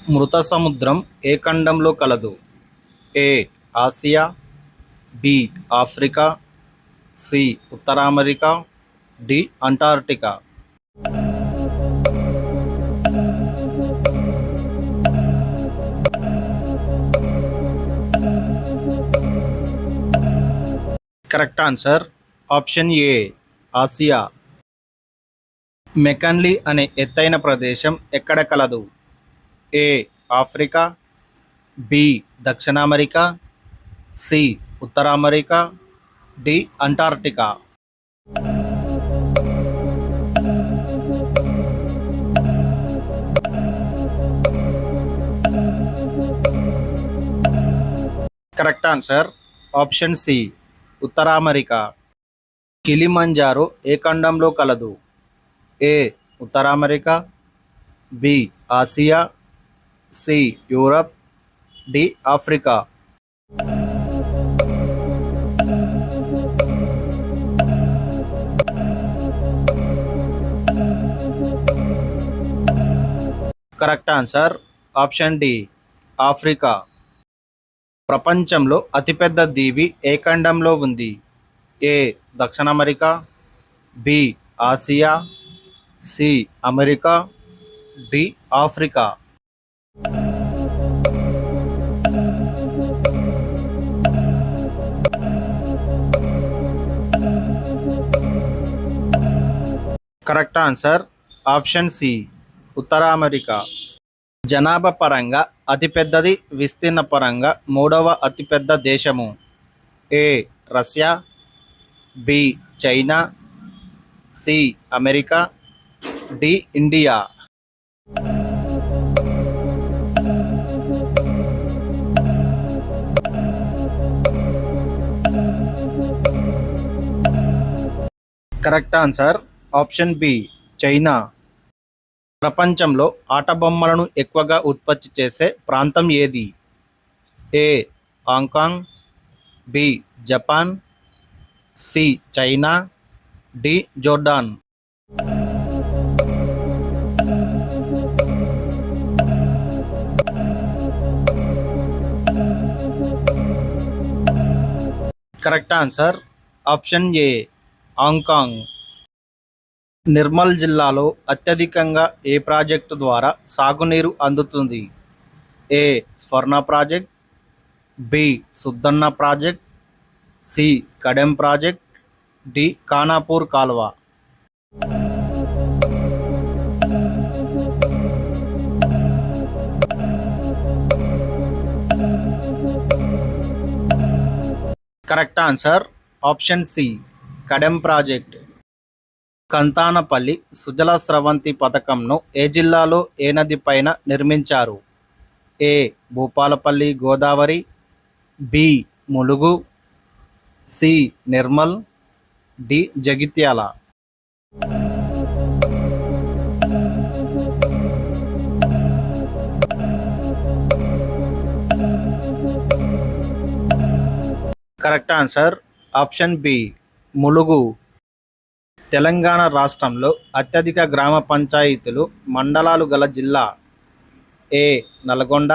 మృత సముద్రం ఏ ఖండంలో కలదు? A Asia, B Africa, C ఉత్తర America, D Antarctica. Correct answer option A Asia. McKinley అనే ఎత్తైన ప్రదేశం ఎక్కడ కలదు? ఏ ఆఫ్రికా, బి దక్షిణ అమెరికా, సి ఉత్తర America, D Antarctica. Correct answer option C ఉత్తర అమెరికా. కిలిమంజారో ఏ ఖండంలో కలదు? ఏ ఉత్తర America, B Asia, C Europe, D Africa. Correct answer option D Africa. ప్రపంచంలో అతిపెద్ద దీవి ఏ ఖండంలో ఉంది? ఏ దక్షిణ America, B Asia, C America, D Africa. Correct answer option C ఉత్తర అమెరికా. జనాభా పరంగా అతిపెద్దది, విస్తీర్ణ పరంగా మూడవ అతిపెద్ద దేశము? A Russia, B China, C America, D India. Correct answer option B China. ప్రపంచంలో ఆట బొమ్మలను ఎక్కువగా ఉత్పత్తి చేసే ప్రాంతం ఏది? A Hong Kong, B Japan, C China, D Jordan. Correct answer option A Hong Kong. Nirmal జిల్లాలో అత్యధికంగా ఏ ప్రాజెక్టు ద్వారా సాగునీరు అందుతుంది? A Swarna project, B Suddanna project, C Kadem project, D Khanapur కాలువ. Correct answer option C Kadem project. Kanthanapalli Sujala Sravanthi పథకంను ఏ జిల్లాలో ఏ నది పైన నిర్మించారు? A Bhupalpally Godavari, B Mulugu, C Nirmal, D Jagtial. Correct answer option B Mulugu. Telangana రాష్ట్రంలో అత్యధిక గ్రామ పంచాయతీలు, మండలాలు గల జిల్లా? A Nalgonda,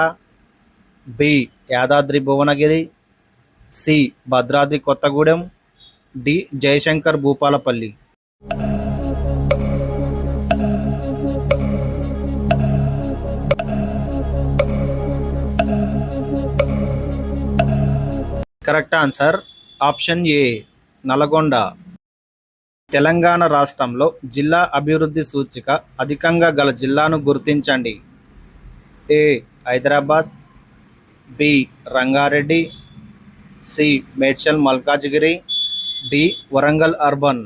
B Yadadri Bhuvanagiri, C Bhadradri Kothagudem, D Jayashankar Bhupalpally. Correct answer option A Nalgonda. Telangana రాష్ట్రంలో జిల్లా అభివృద్ధి సూచిక అధికంగా గల జిల్లాను గుర్తించండి. A Hyderabad, B Rangareddy, C Medchal Malkajgiri, D Warangal urban.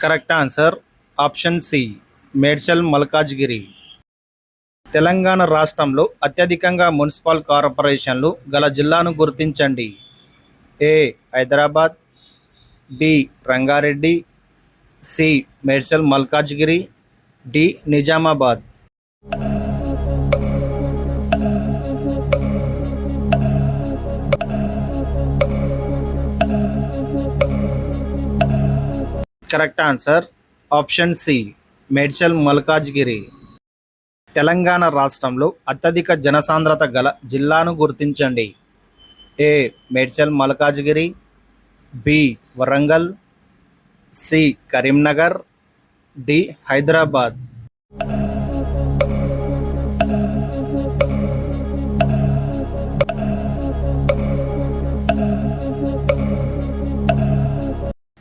Correct answer option C Medchal Malkajgiri. Telangana రాష్ట్రంలో అత్యధికంగా మున్సిపల్ కార్పొరేషన్లు గల జిల్లాను గుర్తించండి. A Hyderabad, B Rangareddy, C Medchal Malkajgiri, D Nizamabad. Correct answer option C Medchal Malkajgiri. Telangana రాష్ట్రంలో అత్యధిక జనసాంద్రత గల జిల్లాను గుర్తించండి. A Medchal Malkajgiri, B Warangal, C Karimnagar, D Hyderabad.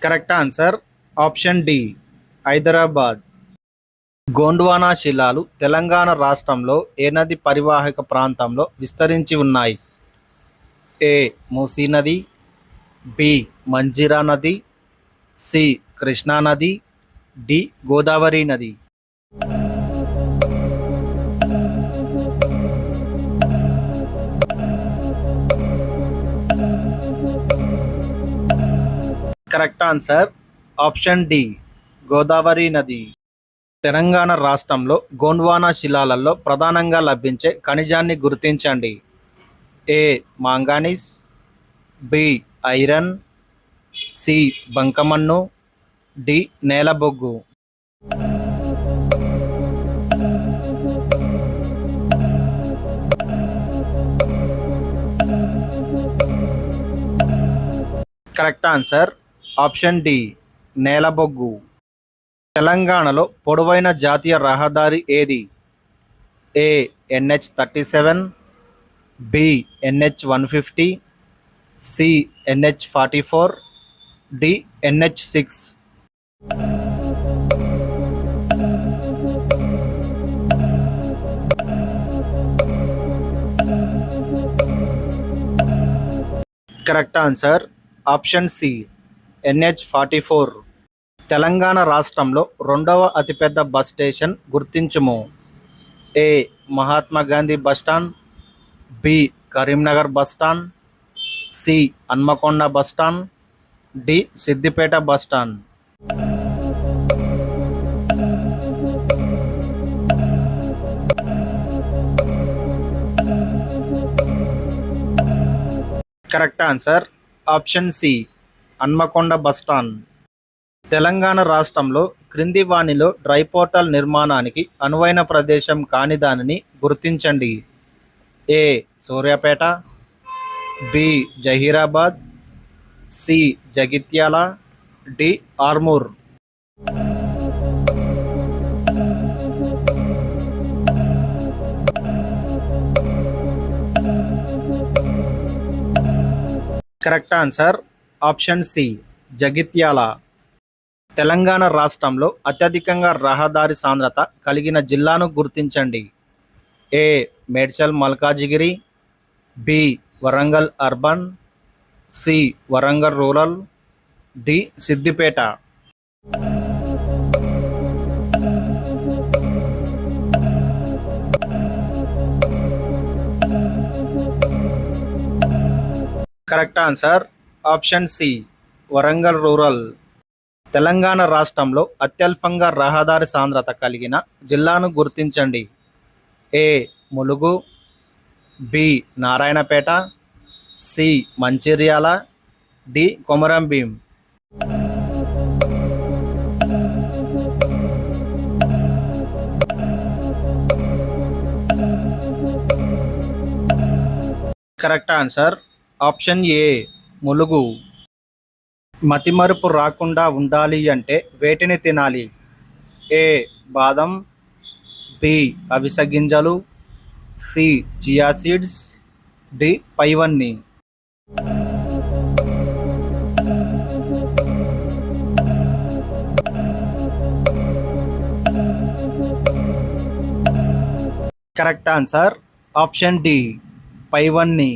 Correct answer option D Hyderabad. Gondwana శిలాలు తెలంగాణ రాష్ట్రంలో ఏ నది పరివాహక ప్రాంతంలో విస్తరించి ఉన్నాయి? ఏ మూసీ నది, బి మంజీరా నది, సి కృష్ణా నది, డి గోదావరి నది. Correct answer option D Godavari నది. తెలంగాణ రాష్ట్రంలో గోండ్వానా శిలాలలో ప్రధానంగా లభించే ఖనిజాన్ని గుర్తించండి. A manganese, B iron, C బంకమన్ను, డి నేలబొగ్గు. కరెక్ట్ ఆన్సర్ ఆప్షన్ డి నేలబొగ్గు. తెలంగాణలో పొడవైన జాతీయ రహదారి ఏది? A NH-37, B NH-150, C NH-44, D NH-6. Correct answer option C NH-44. Telangana రాష్ట్రంలో రెండవ అతిపెద్ద బస్ స్టేషన్ గుర్తించుము. A Mahatma Gandhi bus stand, B Karimnagar bus stand, C Hanamkonda bus stand, D Siddipet bus stand. Correct answer option C Hanamkonda bus stand. Telangana రాష్ట్రంలో క్రింది వానిలో డ్రై పోర్టల్ నిర్మాణానికి అనువైన ప్రదేశం కాని దానిని గుర్తించండి. A Suryapet, B Zaheerabad, C Jagtial, D Armoor. Correct answer option C Jagtial. Telangana రాష్ట్రంలో అత్యధికంగా రహదారి సాంద్రత కలిగిన జిల్లాను గుర్తించండి. A Medchal Malkajgiri, B Warangal urban, C Warangal rural, D Siddipet. Correct answer option C Warangal rural. Telangana రాష్ట్రంలో అత్యల్పంగా రహదారి సాంద్రత కలిగిన జిల్లాను గుర్తించండి. A Mulugu, B Narayanpet, C Mancherial, D Komaram Bheem. Correct answer option A Mulugu. మతిమరుపు రాకుండా ఉండాలి అంటే వేటిని తినాలి? ఏ బాదం, బి అవిసె గింజలు, సి చియా సీడ్స్, డి పైవన్నీ. కరెక్ట్ ఆన్సర్ ఆప్షన్ డి పైవన్నీ.